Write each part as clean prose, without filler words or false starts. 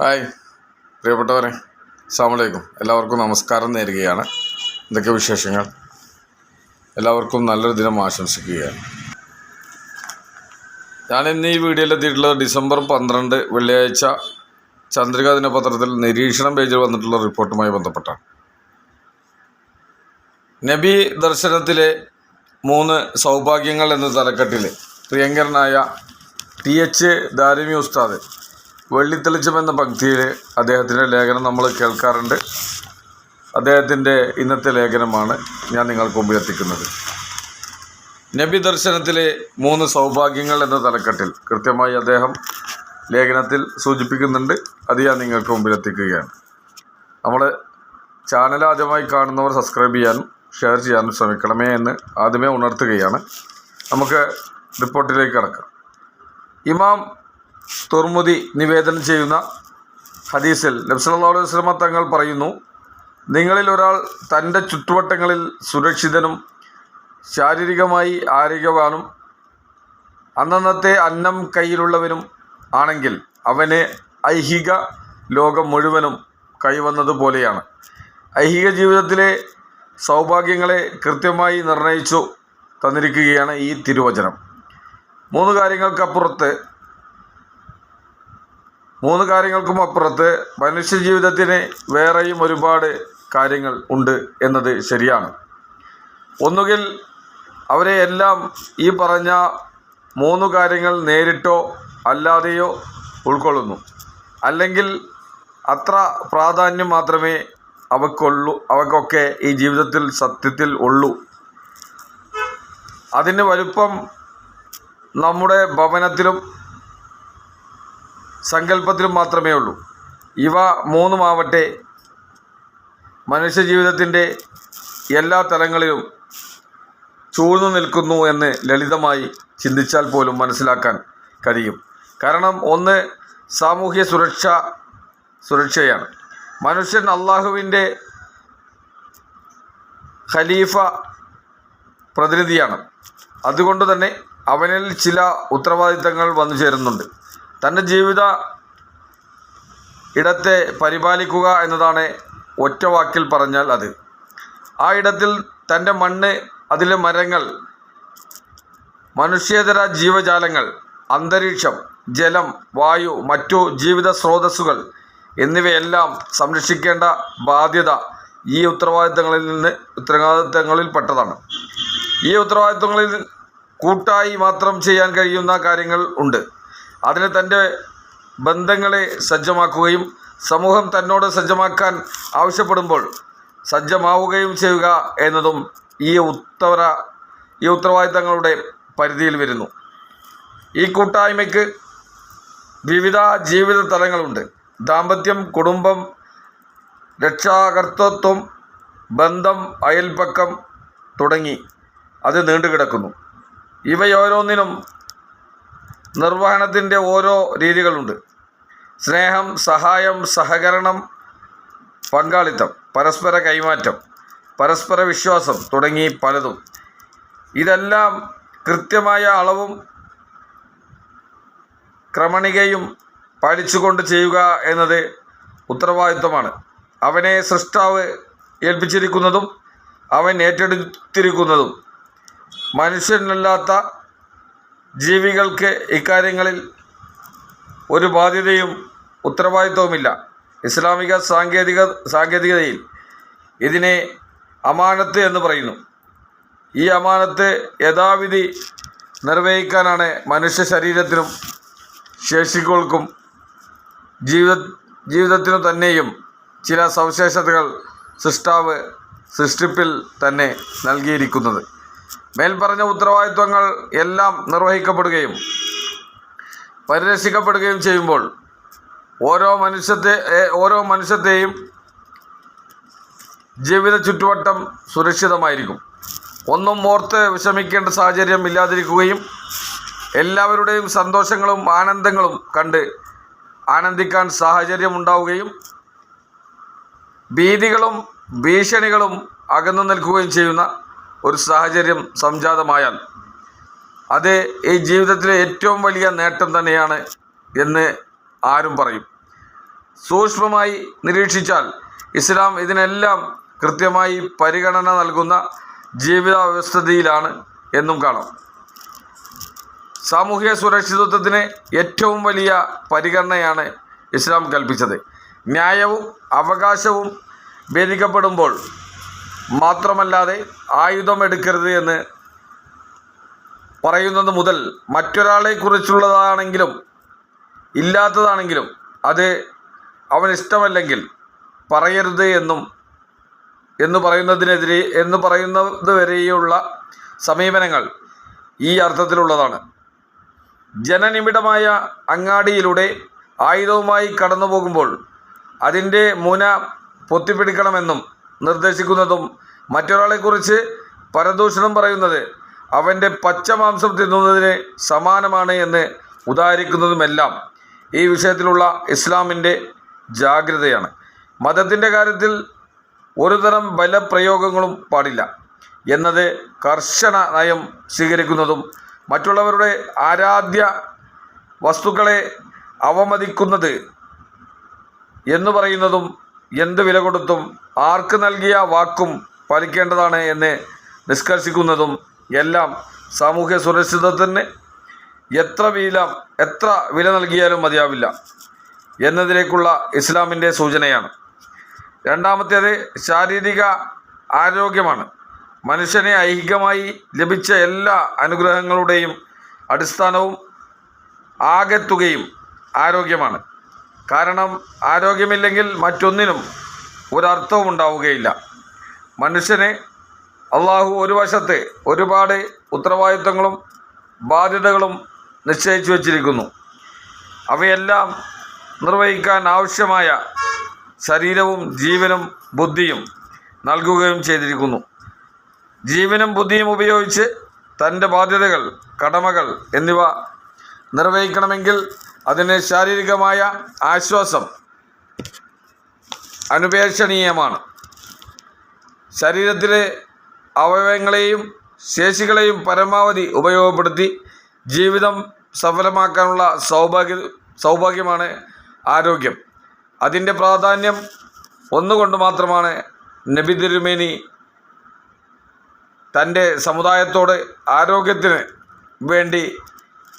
Hi പ്രിയപ്പെട്ടവരെ, അസ്സലാമു അലൈക്കും. എല്ലാവർക്കും നമസ്കാരം നേരുകയാണ്. എന്തൊക്കെ വിശേഷങ്ങൾ? എല്ലാവർക്കും നല്ലൊരു ദിനം ആശംസിക്കുകയാണ്. ഞാൻ ഇന്ന് ഈ വീഡിയോയിലെത്തിയിട്ടുള്ളത് ഡിസംബർ 12 വെള്ളിയാഴ്ച ചന്ദ്രിക ദിനപത്രത്തിൽ നിരീക്ഷണം പേജിൽ വന്നിട്ടുള്ള റിപ്പോർട്ടുമായി ബന്ധപ്പെട്ടാണ്. നബി ദർശനത്തിലെ 3 സൗഭാഗ്യങ്ങൾ എന്ന തലക്കെട്ടിൽ പ്രിയങ്കരനായ TH ദാരിമി ഉസ്താദ് വെള്ളിത്തെളിച്ചം എന്ന പങ്ക്തിയിൽ അദ്ദേഹത്തിൻ്റെ ലേഖനം നമ്മൾ കേൾക്കാറുണ്ട്. അദ്ദേഹത്തിൻ്റെ ഇന്നത്തെ ലേഖനമാണ് ഞാൻ നിങ്ങൾക്ക് മുമ്പിൽ എത്തിക്കുന്നത്. നബി ദർശനത്തിലെ 3 സൗഭാഗ്യങ്ങൾ എന്ന തലക്കെട്ടിൽ കൃത്യമായി അദ്ദേഹം ലേഖനത്തിൽ സൂചിപ്പിക്കുന്നുണ്ട്. അത് ഞാൻ നിങ്ങൾക്ക് മുമ്പിൽ എത്തിക്കുകയാണ്. നമ്മൾ ചാനൽ ആദ്യമായി കാണുന്നവർ സബ്സ്ക്രൈബ് ചെയ്യാനും ഷെയർ ചെയ്യാനും ശ്രമിക്കണമേ എന്ന് ആദ്യമേ ഉണർത്തുകയാണ്. നമുക്ക് റിപ്പോർട്ടിലേക്ക് കടക്കാം. ഇമാം തുർമുദി നിവേദനം ചെയ്യുന്ന ഹദീസിൽ നബി സല്ലല്ലാഹു അലൈഹി വസല്ലം തങ്ങൾ പറയുന്നു, നിങ്ങളിൽ ഒരാൾ തൻ്റെ ചുറ്റുവട്ടങ്ങളിൽ സുരക്ഷിതനും ശാരീരികമായി ആരോഗ്യവാനും അന്നന്നത്തെ അന്നം കയ്യിലുള്ളവനും ആണെങ്കിൽ അവന് ഐഹിക ലോകം മുഴുവനും കൈവന്നതുപോലെയാണ്. ഐഹിക ജീവിതത്തിലെ സൗഭാഗ്യങ്ങളെ കൃത്യമായി നിർണയിച്ചു തന്നിരിക്കുകയാണ് ഈ തിരുവചനം. 3 കാര്യങ്ങൾക്കും അപ്പുറത്ത് മനുഷ്യജീവിതത്തിന് വേറെയും ഒരുപാട് കാര്യങ്ങൾ ഉണ്ട് എന്നത് ശരിയാണ്. ഒന്നുകിൽ അവരെ എല്ലാം ഈ പറഞ്ഞ 3 കാര്യങ്ങൾ നേരിട്ടോ അല്ലാതെയോ ഉൾക്കൊള്ളുന്നു, അല്ലെങ്കിൽ അത്ര പ്രാധാന്യം മാത്രമേ അവയ്ക്കൊക്കെ ഈ ജീവിതത്തിൽ സത്യത്തിൽ ഉള്ളൂ. അതിന് വലുപ്പം നമ്മുടെ ഭവനത്തിലും സങ്കല്പത്തിലും മാത്രമേ ഉള്ളൂ. ഇവ 3 മനുഷ്യജീവിതത്തിൻ്റെ എല്ലാ തലങ്ങളിലും ചൂഴ്ന്നു നിൽക്കുന്നു എന്ന് ലളിതമായി ചിന്തിച്ചാൽ പോലും മനസ്സിലാക്കാൻ കഴിയും. കാരണം ഒന്ന് സാമൂഹ്യ സുരക്ഷയാണ്. മനുഷ്യൻ അള്ളാഹുവിൻ്റെ ഖലീഫ പ്രതിനിധിയാണ്. അതുകൊണ്ട് തന്നെ അവനിൽ ചില ഉത്തരവാദിത്തങ്ങൾ വന്നു ചേരുന്നുണ്ട്. തൻ്റെ ജീവിത ഇടത്തെ പരിപാലിക്കുക എന്നതാണ് ഒറ്റ വാക്കിൽ പറഞ്ഞാൽ അത്. ആ ഇടത്തിൽ തൻ്റെ മണ്ണ്, അതിലെ മരങ്ങൾ, മനുഷ്യേതര ജീവജാലങ്ങൾ, അന്തരീക്ഷം, ജലം, വായു, മറ്റു ജീവിത സ്രോതസ്സുകൾ എന്നിവയെല്ലാം സംരക്ഷിക്കേണ്ട ബാധ്യത ഈ ഉത്തരവാദിത്തങ്ങളിൽ പെട്ടതാണ്. ഈ ഉത്തരവാദിത്തങ്ങളിൽ കൂട്ടായി മാത്രം ചെയ്യാൻ കഴിയുന്ന കാര്യങ്ങൾ ഉണ്ട്. അതിന് തൻ്റെ ബന്ധങ്ങളെ സജ്ജമാക്കുകയും സമൂഹം തന്നോട് സജ്ജമാക്കാൻ ആവശ്യപ്പെടുമ്പോൾ സജ്ജമാവുകയും ചെയ്യുക എന്നതും ഈ ഉത്തരവാദിത്തങ്ങളുടെ പരിധിയിൽ വരുന്നു. ഈ കൂട്ടായ്മയ്ക്ക് വിവിധ ജീവിത തലങ്ങളുണ്ട്. ദാമ്പത്യം, കുടുംബം, രക്ഷാകർതൃത്വം, ബന്ധം, അയൽപക്കം തുടങ്ങി അത് നീണ്ടുകിടക്കുന്നു. ഇവയോരോന്നിനും നിർവഹണത്തിൻ്റെ ഓരോ രീതികളുണ്ട്. സ്നേഹം, സഹായം, സഹകരണം, പങ്കാളിത്തം, പരസ്പര കൈമാറ്റം, പരസ്പര വിശ്വാസം തുടങ്ങി പലതും. ഇതെല്ലാം കൃത്യമായ അളവും ക്രമണികയും പാലിച്ചുകൊണ്ട് ചെയ്യുക എന്നത് ഉത്തരവാദിത്വമാണ്. അവനെ സൃഷ്ടാവ് ഏൽപ്പിച്ചിരിക്കുന്നതും അവൻ ഏറ്റെടുത്തിരിക്കുന്നതും. മനുഷ്യനല്ലാത്ത ജീവികൾക്ക് ഇക്കാര്യങ്ങളിൽ ഒരു ബാധ്യതയും ഉത്തരവാദിത്വവുമില്ല. ഇസ്ലാമിക സാങ്കേതികതയിൽ ഇതിനെ അമാനത്ത് എന്ന് പറയുന്നു. ഈ അമാനത്ത് യഥാവിധി നിർവഹിക്കാനാണ് മനുഷ്യ ശരീരത്തിനും ശേഷികൾക്കും ജീവിതത്തിനു തന്നെയും ചില സവിശേഷതകൾ സൃഷ്ടാവ് സൃഷ്ടിപ്പിൽ തന്നെ നൽകിയിരിക്കുന്നത്. മേൽപ്പറഞ്ഞ ഉത്തരവാദിത്വങ്ങൾ എല്ലാം നിർവഹിക്കപ്പെടുകയും പരിരക്ഷിക്കപ്പെടുകയും ചെയ്യുമ്പോൾ ഓരോ മനുഷ്യത്തെയും ജീവിത ചുറ്റുവട്ടം സുരക്ഷിതമായിരിക്കും. ഒന്നും ഓർത്ത് വിഷമിക്കേണ്ട സാഹചര്യം ഇല്ലാതിരിക്കുകയും എല്ലാവരുടെയും സന്തോഷങ്ങളും ആനന്ദങ്ങളും കണ്ട് ആനന്ദിക്കാൻ സാഹചര്യമുണ്ടാവുകയും ഭീതികളും ഭീഷണികളും അകന്നു നിൽക്കുകയും ചെയ്യുന്ന ഒരു സാഹചര്യം സംജാതമായാൽ അത് ഈ ജീവിതത്തിലെ ഏറ്റവും വലിയ നേട്ടം തന്നെയാണ് എന്ന് ആരും പറയും. സൂക്ഷ്മമായി നിരീക്ഷിച്ചാൽ ഇസ്ലാം ഇതിനെല്ലാം കൃത്യമായി പരിഗണന നൽകുന്ന ജീവിത വ്യവസ്ഥിതിയിലാണ് എന്നും കാണാം. സാമൂഹിക സുരക്ഷിതത്വത്തിന് ഏറ്റവും വലിയ പരിഗണനയാണ് ഇസ്ലാം കൽപ്പിച്ചത്. ന്യായവും അവകാശവും ഭേദിക്കപ്പെടുമ്പോൾ മാത്രമല്ലാതെ ആയുധം എടുക്കരുത് എന്ന് പറയുന്നത് മുതൽ മറ്റൊരാളെക്കുറിച്ചുള്ളതാണെങ്കിലും ഇല്ലാത്തതാണെങ്കിലും അത് അവനിഷ്ടമല്ലെങ്കിൽ പറയരുത് എന്ന് പറയുന്നത് വരെയുള്ള സമീപനങ്ങൾ ഈ അർത്ഥത്തിലുള്ളതാണ്. ജനനിബിഡമായ അങ്ങാടിയിലൂടെ ആയുധവുമായി കടന്നു പോകുമ്പോൾ അതിൻ്റെ മുന പൊത്തിപ്പിടിക്കണമെന്നും നിർദ്ദേശിക്കുന്നതും മറ്റൊരാളെക്കുറിച്ച് പരദൂഷണം പറയുന്നത് അവൻ്റെ പച്ചമാംസം തിന്നുന്നതിന് സമാനമാണ് എന്ന് ഉദാഹരിക്കുന്നതുമെല്ലാം ഈ വിഷയത്തിലുള്ള ഇസ്ലാമിൻ്റെ ജാഗ്രതയാണ്. മതത്തിൻ്റെ കാര്യത്തിൽ ഒരുതരം ബലപ്രയോഗങ്ങളും പാടില്ല എന്നത് കർശന നയം സ്വീകരിക്കുന്നതും മറ്റുള്ളവരുടെ ആരാധ്യ വസ്തുക്കളെ അവമതിക്കുന്നത് എന്ന് പറയുന്നതും എന്ത് വില കൊടുത്തും ആർക്ക് നൽകിയ വാക്കും പാലിക്കേണ്ടതാണ് എന്ന് നിഷ്കർഷിക്കുന്നതും എല്ലാം സാമൂഹ്യ സുരക്ഷിതത്വത്തിന് എത്ര വില നൽകിയാലും മതിയാവില്ല എന്നതിലേക്കുള്ള ഇസ്ലാമിൻ്റെ സൂചനയാണ്. രണ്ടാമത്തേത് ശാരീരിക ആരോഗ്യമാണ്. മനുഷ്യനെ ഐഹികമായി ലഭിച്ച എല്ലാ അനുഗ്രഹങ്ങളുടെയും അടിസ്ഥാനവും ആകെത്തുകയും ആരോഗ്യമാണ്. കാരണം ആരോഗ്യമില്ലെങ്കിൽ മറ്റൊന്നിനും ഒരർത്ഥവും ഉണ്ടാവുകയില്ല. മനുഷ്യനെ അള്ളാഹു ഒരു വശത്ത് ഒരുപാട് ഉത്തരവാദിത്തങ്ങളും ബാധ്യതകളും നിശ്ചയിച്ചു വച്ചിരിക്കുന്നു. അവയെല്ലാം നിർവഹിക്കാൻ ആവശ്യമായ ശരീരവും ജീവനും ബുദ്ധിയും നൽകുകയും ചെയ്തിരിക്കുന്നു. ജീവനും ബുദ്ധിയും ഉപയോഗിച്ച് തൻ്റെ ബാധ്യതകൾ, കടമകൾ എന്നിവ നിർവഹിക്കണമെങ്കിൽ അതിന് ശാരീരികമായ ആശ്വാസം അനുപേക്ഷണീയമാണ്. ശരീരത്തിലെ അവയവങ്ങളെയും ശേഷികളെയും പരമാവധി ഉപയോഗപ്പെടുത്തി ജീവിതം സഫലമാക്കാനുള്ള സൗഭാഗ്യമാണ് ആരോഗ്യം. അതിൻ്റെ പ്രാധാന്യം ഒന്നുകൊണ്ട് മാത്രമാണ് നബി തിരുമേനി തൻ്റെ സമുദായത്തോട് ആരോഗ്യത്തിന് വേണ്ടി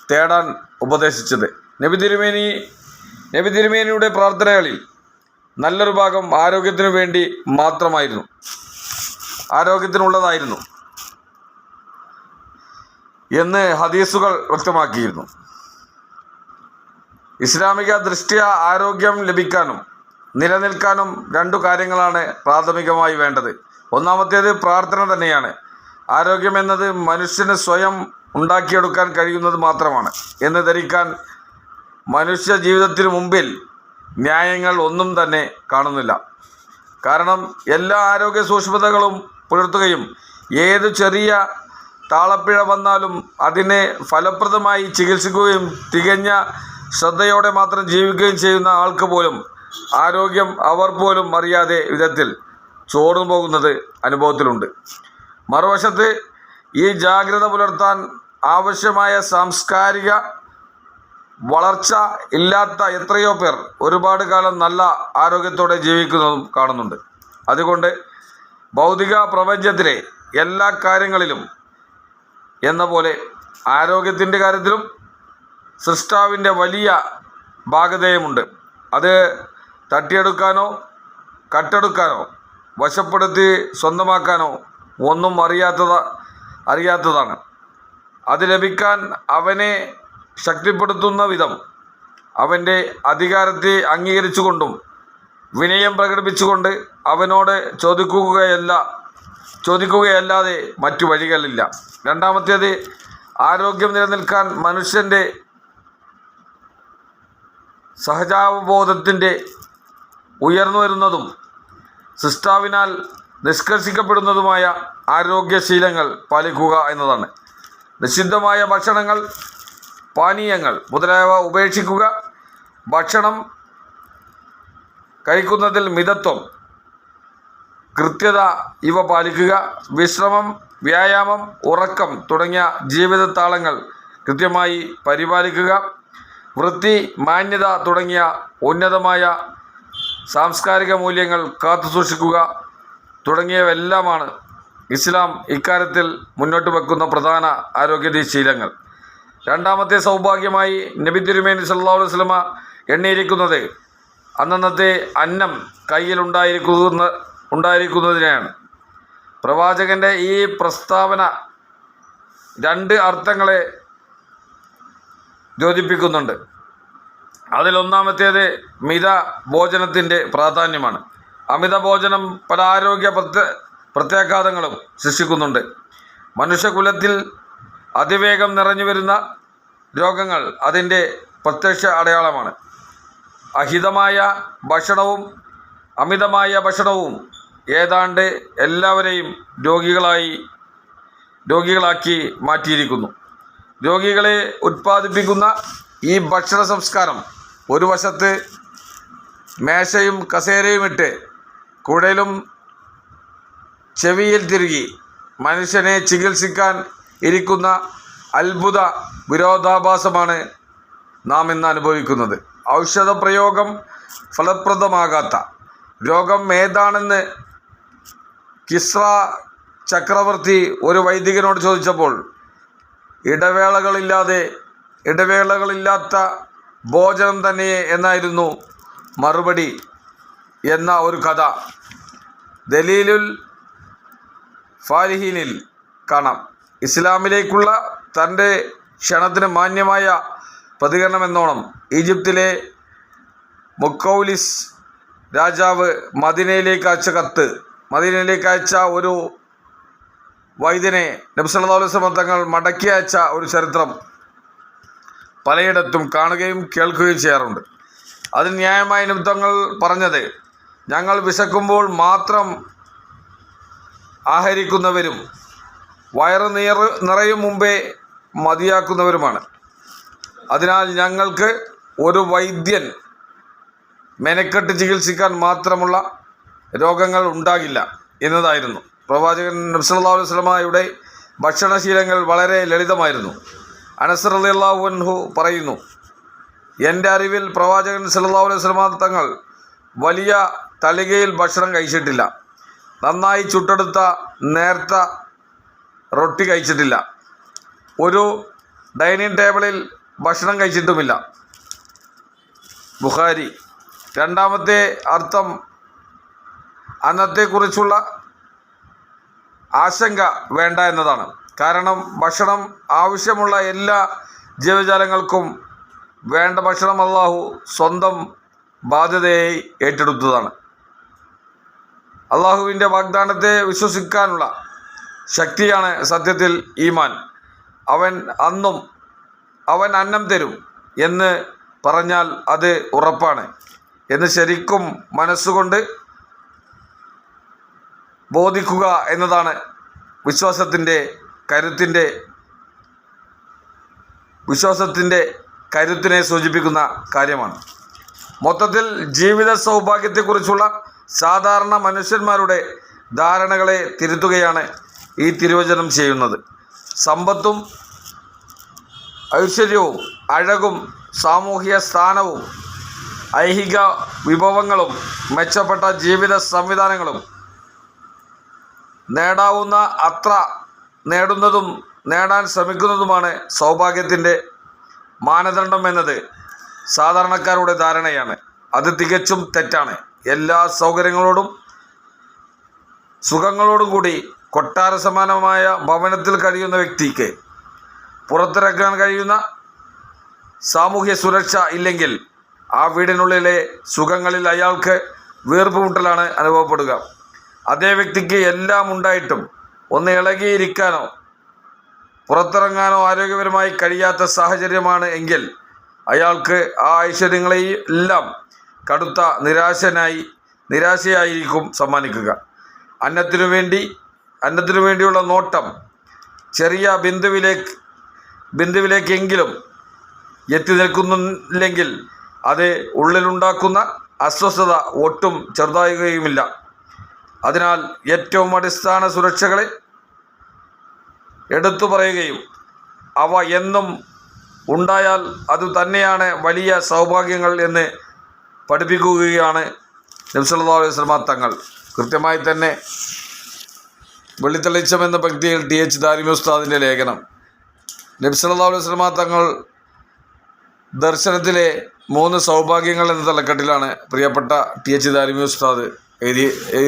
തേടാൻ ഉപദേശിച്ചത്. നബി തിരുമേനിയുടെ പ്രാർത്ഥനകളിൽ നല്ലൊരു ഭാഗം ആരോഗ്യത്തിനുള്ളതായിരുന്നു എന്ന് ഹദീസുകൾ വ്യക്തമാക്കിയിരുന്നു. ഇസ്ലാമിക ദൃഷ്ട്യാ ആരോഗ്യം ലഭിക്കാനും നിലനിൽക്കാനും രണ്ടു കാര്യങ്ങളാണ് പ്രാഥമികമായി വേണ്ടത്. ഒന്നാമത്തേത് പ്രാർത്ഥന തന്നെയാണ്. ആരോഗ്യം എന്നത് മനുഷ്യന് സ്വയം ഉണ്ടാക്കിയെടുക്കാൻ കഴിയുന്നത് മാത്രമാണ് എന്ന് ധരിക്കാൻ മനുഷ്യ ജീവിതത്തിന് മുമ്പിൽ ന്യായങ്ങൾ ഒന്നും തന്നെ കാണുന്നില്ല. കാരണം എല്ലാ ആരോഗ്യ സൂക്ഷ്മതകളും പുലർത്തുകയും ഏതു ചെറിയ താളപ്പിഴ വന്നാലും അതിനെ ഫലപ്രദമായി ചികിത്സിക്കുകയും തികഞ്ഞ ശ്രദ്ധയോടെ മാത്രം ജീവിക്കുകയും ചെയ്യുന്ന ആൾക്ക് പോലും ആരോഗ്യം അവർ പോലും അറിയാതെ വിധത്തിൽ ചോർന്നു പോകുന്നത് അനുഭവത്തിലുണ്ട്. മറുവശത്ത് ഈ ജാഗ്രത പുലർത്താൻ ആവശ്യമായ സാംസ്കാരിക വളർച്ച ഇല്ലാത്ത എത്രയോ പേർ ഒരുപാട് കാലം നല്ല ആരോഗ്യത്തോടെ ജീവിക്കുന്നതും കാണുന്നുണ്ട്. അതുകൊണ്ട് ഭൗതിക പ്രപഞ്ചത്തിലെ എല്ലാ കാര്യങ്ങളിലും എന്ന പോലെ ആരോഗ്യത്തിൻ്റെ കാര്യത്തിലും സൃഷ്ടാവിൻ്റെ വലിയ ഭാഗധേയമുണ്ട്. അത് തട്ടിയെടുക്കാനോ കട്ടെടുക്കാനോ വശപ്പെടുത്തി സ്വന്തമാക്കാനോ ഒന്നും അറിയാത്തതാണ്. അത് ലഭിക്കാൻ അവനെ ശക്തിപ്പെടുത്തുന്ന വിധം അവൻ്റെ അധികാരത്തെ അംഗീകരിച്ചുകൊണ്ടും വിനയം പ്രകടിപ്പിച്ചുകൊണ്ട് അവനോട് ചോദിക്കുകയല്ലാതെ മറ്റു വഴികളില്ല. രണ്ടാമത്തേത് ആരോഗ്യം നിലനിൽക്കാൻ മനുഷ്യൻ്റെ സഹജാവബോധത്തിൻ്റെ ഉയർന്നു വരുന്നതും സൃഷ്ടാവിനാൽ നിഷ്കർഷിക്കപ്പെടുന്നതുമായ ആരോഗ്യശീലങ്ങൾ പാലിക്കുക എന്നതാണ്. നിഷിദ്ധമായ ഭക്ഷണങ്ങൾ, പാനീയങ്ങൾ മുതലായവ ഉപേക്ഷിക്കുക. ഭക്ഷണം കഴിക്കുന്നതിൽ മിതത്വം, കൃത്യത ഇവ പാലിക്കുക. വിശ്രമം, വ്യായാമം, ഉറക്കം തുടങ്ങിയ ജീവിതതാളങ്ങൾ കൃത്യമായി പരിപാലിക്കുക. വൃത്തി, മാന്യത തുടങ്ങിയ ഉന്നതമായ സാംസ്കാരിക മൂല്യങ്ങൾ കാത്തുസൂക്ഷിക്കുക തുടങ്ങിയവയെല്ലാമാണ് ഇസ്ലാം ഇക്കാര്യത്തിൽ മുന്നോട്ട് വെക്കുന്ന പ്രധാന ആരോഗ്യ ശീലങ്ങൾ. രണ്ടാമത്തെ സൗഭാഗ്യമായി നബി തിരുമേനി സല്ലല്ലാഹു അലൈഹി വസല്ലമ എണ്ണിയിരിക്കുന്നത് അന്നന്നത്തെ അന്നം കയ്യിൽ ഉണ്ടായിരിക്കുന്നതിനെയാണ്. പ്രവാചകൻ്റെ ഈ പ്രസ്താവന രണ്ട് അർത്ഥങ്ങളെ ദ്യോതിപ്പിക്കുന്നുണ്ട്. അതിലൊന്നാമത്തേത് മിത ഭോജനത്തിൻ്റെ പ്രാധാന്യമാണ്. അമിത ഭോജനം പല ആരോഗ്യ പ്രത്യാഘാതങ്ങളും സൃഷ്ടിക്കുന്നുണ്ട്. മനുഷ്യകുലത്തിൽ അതിവേഗം നിറഞ്ഞു വരുന്ന രോഗങ്ങൾ അതിൻ്റെ പ്രത്യക്ഷ അടയാളമാണ്. അഹിതമായ ഭക്ഷണവും അമിതമായ ഭക്ഷണവും ഏതാണ്ട് എല്ലാവരെയും രോഗികളാക്കി മാറ്റിയിരിക്കുന്നു. രോഗികളെ ഉത്പാദിപ്പിക്കുന്ന ഈ ഭക്ഷണ സംസ്കാരം ഒരു വശത്ത് മേശയും കസേരയും ഇട്ട് കുഴലും ചെവിയിൽ തിരുകി മനുഷ്യനെ ചികിത്സിക്കാൻ ഇരിക്കുന്ന അത്ഭുത വിരോധാഭാസമാണ് നാം ഇന്ന് അനുഭവിക്കുന്നത്. ഔഷധ പ്രയോഗം ഫലപ്രദമാകാത്ത രോഗം ഏതാണെന്ന് കിസ്ര ചക്രവർത്തി ഒരു വൈദികനോട് ചോദിച്ചപ്പോൾ ഇടവേളകളില്ലാത്ത ഭോജനം തന്നെ എന്നായിരുന്നു മറുപടി എന്ന ഒരു കഥ ദലീലുൽ ഫാലിഹീനിൽ കാണാം. ഇസ്ലാമിലേക്കുള്ള തൻ്റെ ക്ഷണത്തിന് മാന്യമായ പ്രതികരണമെന്നോണം ഈജിപ്തിലെ മുക്കൗലിസ് രാജാവ് മദീനയിലേക്ക് അയച്ച ഒരു വൈദ്യനെ നബി സല്ലല്ലാഹു അലൈഹി വസല്ലം തങ്ങൾ മടക്കി അയച്ച ഒരു ചരിത്രം പലയിടത്തും കാണുകയും കേൾക്കുകയും ചെയ്യാറുണ്ട്. അതിന് ന്യായമായ നിമിത്തങ്ങൾ പറഞ്ഞത് ഞങ്ങൾ വിശക്കുമ്പോൾ മാത്രം ആഹരിക്കുന്നവരും വയറ് നിറയും മുമ്പേ മതിയാക്കുന്നവരുമാണ്. അതിനാൽ ഞങ്ങൾക്ക് ഒരു വൈദ്യൻ മെനക്കെട്ട് ചികിത്സിക്കാൻ മാത്രമുള്ള രോഗങ്ങൾ ഉണ്ടാകില്ല എന്നതായിരുന്നു. പ്രവാചകൻ നബി സല്ലല്ലാഹു അലൈഹി വസല്ലമയുടെ ഭക്ഷണശീലങ്ങൾ വളരെ ലളിതമായിരുന്നു. അനസ് റളിയല്ലാഹു അൻഹു പറയുന്നു, എൻ്റെ അറിവിൽ പ്രവാചകൻ സല്ലല്ലാഹു അലൈഹി വസല്ലമ തങ്ങൾ വലിയ തളികയിൽ ഭക്ഷണം കഴിച്ചിട്ടില്ല. നന്നായി ചുട്ടെടുത്ത നേർത്ത റൊട്ടി കഴിച്ചിട്ടില്ല. ഒരു ഡൈനിങ് ടേബിളിൽ ഭക്ഷണം കഴിച്ചിട്ടുമില്ല. ബുഖാരി. രണ്ടാമത്തെ അർത്ഥം അന്നത്തെക്കുറിച്ചുള്ള ആശങ്ക വേണ്ട എന്നതാണ്. കാരണം ഭക്ഷണം ആവശ്യമുള്ള എല്ലാ ജീവജാലങ്ങൾക്കും വേണ്ട ഭക്ഷണം അല്ലാഹു സ്വന്തം ബാധ്യതയായി ഏറ്റെടുത്തതാണ്. അള്ളാഹുവിൻ്റെ വാഗ്ദാനത്തെ വിശ്വസിക്കാനുള്ള ശക്തിയാണ് സത്യത്തിൽ ഈമാൻ. അവൻ അന്നം തരും എന്ന് പറഞ്ഞാൽ അത് ഉറപ്പാണ് എന്ന് ശരിക്കും മനസ്സുകൊണ്ട് ബോധിക്കുക എന്നതാണ് വിശ്വാസത്തിൻ്റെ കരുത്തിനെ സൂചിപ്പിക്കുന്ന കാര്യമാണ്. മൊത്തത്തിൽ ജീവിത സൗഭാഗ്യത്തെക്കുറിച്ചുള്ള സാധാരണ മനുഷ്യന്മാരുടെ ധാരണകളെ തിരുത്തുകയാണ് ഈ തിരുവചനം ചെയ്യുന്നത്. സമ്പത്തും ഐശ്വര്യവും അഴകും സാമൂഹിക സ്ഥാനവും ഐഹിക വിഭവങ്ങളും മെച്ചപ്പെട്ട ജീവിത സംവിധാനങ്ങളും നേടാവുന്ന അത്ര നേടുന്നതും നേടാൻ ശ്രമിക്കുന്നതുമാണ് സൗഭാഗ്യത്തിൻ്റെ മാനദണ്ഡം എന്നത് സാധാരണക്കാരുടെ ധാരണയാണ്. അത് തികച്ചും തെറ്റാണ്. എല്ലാ സൗകര്യങ്ങളോടും സുഖങ്ങളോടും കൂടി കൊട്ടാര സമാനമായ ഭവനത്തിൽ കഴിയുന്ന വ്യക്തിക്ക് പുറത്തിറക്കാൻ കഴിയുന്ന സാമൂഹ്യ സുരക്ഷ ഇല്ലെങ്കിൽ ആ വീടിനുള്ളിലെ സുഖങ്ങളിൽ അയാൾക്ക് വീർപ്പുമുട്ടലാണ് അനുഭവപ്പെടുക. അതേ വ്യക്തിക്ക് എല്ലാം ഉണ്ടായിട്ടും ഒന്ന് ഇളകിയിരിക്കാനോ പുറത്തിറങ്ങാനോ ആരോഗ്യപരമായി കഴിയാത്ത സാഹചര്യമാണ് എങ്കിൽ അയാൾക്ക് ആ ഐശ്വര്യങ്ങളെല്ലാം കടുത്ത നിരാശയായിരിക്കും സമ്മാനിക്കുക. അന്നത്തിനു വേണ്ടിയുള്ള നോട്ടം ചെറിയ ബിന്ദുവിലേക്കെങ്കിലും എത്തി നിൽക്കുന്നില്ലെങ്കിൽ അത് ഉള്ളിലുണ്ടാക്കുന്ന അസ്വസ്ഥത ഒട്ടും ചെറുതാകുകയുമില്ല. അതിനാൽ ഏറ്റവും അടിസ്ഥാന സുരക്ഷകളെ എടുത്തു പറയുകയും അവ എന്നും ഉണ്ടായാൽ അത് തന്നെയാണ് വലിയ സൗഭാഗ്യങ്ങൾ എന്ന് പഠിപ്പിക്കുകയാണ് നബി സല്ലല്ലാഹു അലൈഹി വസല്ലമ തങ്ങൾ കൃത്യമായി തന്നെ വെള്ളിത്തെളിച്ചം എന്ന പങ്ക്തിയിൽ TH ദാരിമി ഉസ്താദിൻ്റെ ലേഖനം നബി സല്ലല്ലാഹു അലൈഹി വസല്ലമ തങ്ങൾ ദർശനത്തിലെ 3 സൗഭാഗ്യങ്ങൾ എന്ന തലക്കെട്ടിലാണ് പ്രിയപ്പെട്ട TH ദാരിമി ഉസ്താദ്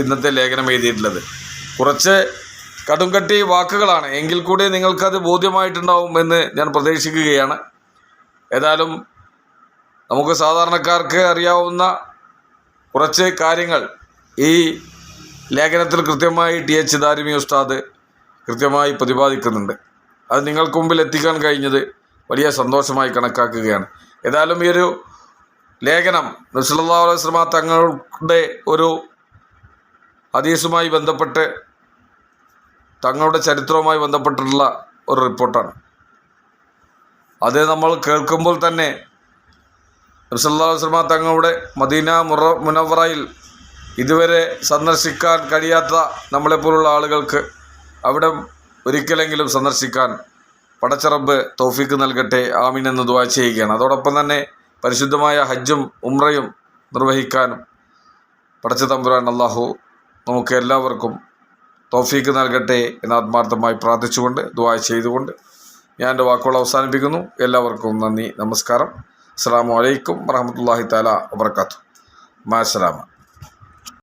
ഇന്നത്തെ ലേഖനം എഴുതിയിട്ടുള്ളത്. കുറച്ച് കടുംകട്ടി വാക്കുകളാണ്, എങ്കിൽ കൂടി നിങ്ങൾക്കത് ബോധ്യമായിട്ടുണ്ടാവും എന്ന് ഞാൻ പ്രതീക്ഷിക്കുകയാണ്. ഏതായാലും നമുക്ക് സാധാരണക്കാർക്ക് അറിയാവുന്ന കുറച്ച് കാര്യങ്ങൾ ഈ ലേഖനത്തിൽ കൃത്യമായി TH ദാരിമി ഉസ്താദ് കൃത്യമായി പ്രതിപാദിക്കുന്നുണ്ട്. അത് നിങ്ങൾക്ക് മുമ്പിൽ എത്തിക്കാൻ കഴിഞ്ഞത് വലിയ സന്തോഷമായി കണക്കാക്കുകയാണ്. ഏതായാലും ഈ ഒരു ലേഖനം നബി സല്ലല്ലാഹു അലൈഹി വസല്ലമ തങ്ങളുടെ ഒരു ഹദീസുമായി ബന്ധപ്പെട്ട് തങ്ങളുടെ ചരിത്രവുമായി ബന്ധപ്പെട്ടിട്ടുള്ള ഒരു റിപ്പോർട്ടാണ്. അത് നമ്മൾ കേൾക്കുമ്പോൾ തന്നെ നബി സല്ലല്ലാഹു അലൈഹി വസല്ലമ തങ്ങളുടെ മദീന മുനവ്വറയിൽ ഇതുവരെ സന്ദർശിക്കാൻ കഴിയാത്ത നമ്മളെപ്പോലുള്ള ആളുകൾക്ക് അവിടെ ഒരിക്കലെങ്കിലും സന്ദർശിക്കാൻ പടച്ച റബ്ബ് തൗഫീക്ക് നൽകട്ടെ, ആമീൻ എന്ന് ദുആ ചെയ്യുകയാണ്. അതോടൊപ്പം തന്നെ പരിശുദ്ധമായ ഹജ്ജും ഉംറയും നിർവഹിക്കാനും പടച്ച തമ്പുരാൻ അല്ലാഹു നമുക്ക് എല്ലാവർക്കും തൗഫീക്ക് നൽകട്ടെ എന്ന് ആത്മാർത്ഥമായി പ്രാർത്ഥിച്ചുകൊണ്ട് ദുആ ചെയ്തുകൊണ്ട് ഞാൻ എൻ്റെ വാക്കുകൾ അവസാനിപ്പിക്കുന്നു. എല്ലാവർക്കും നന്ദി, നമസ്കാരം. അസ്സലാമു അലൈക്കും വറഹ്മത്തുള്ളാഹി തആല വബറകാതുഹു. മാഅസ്സലാമ.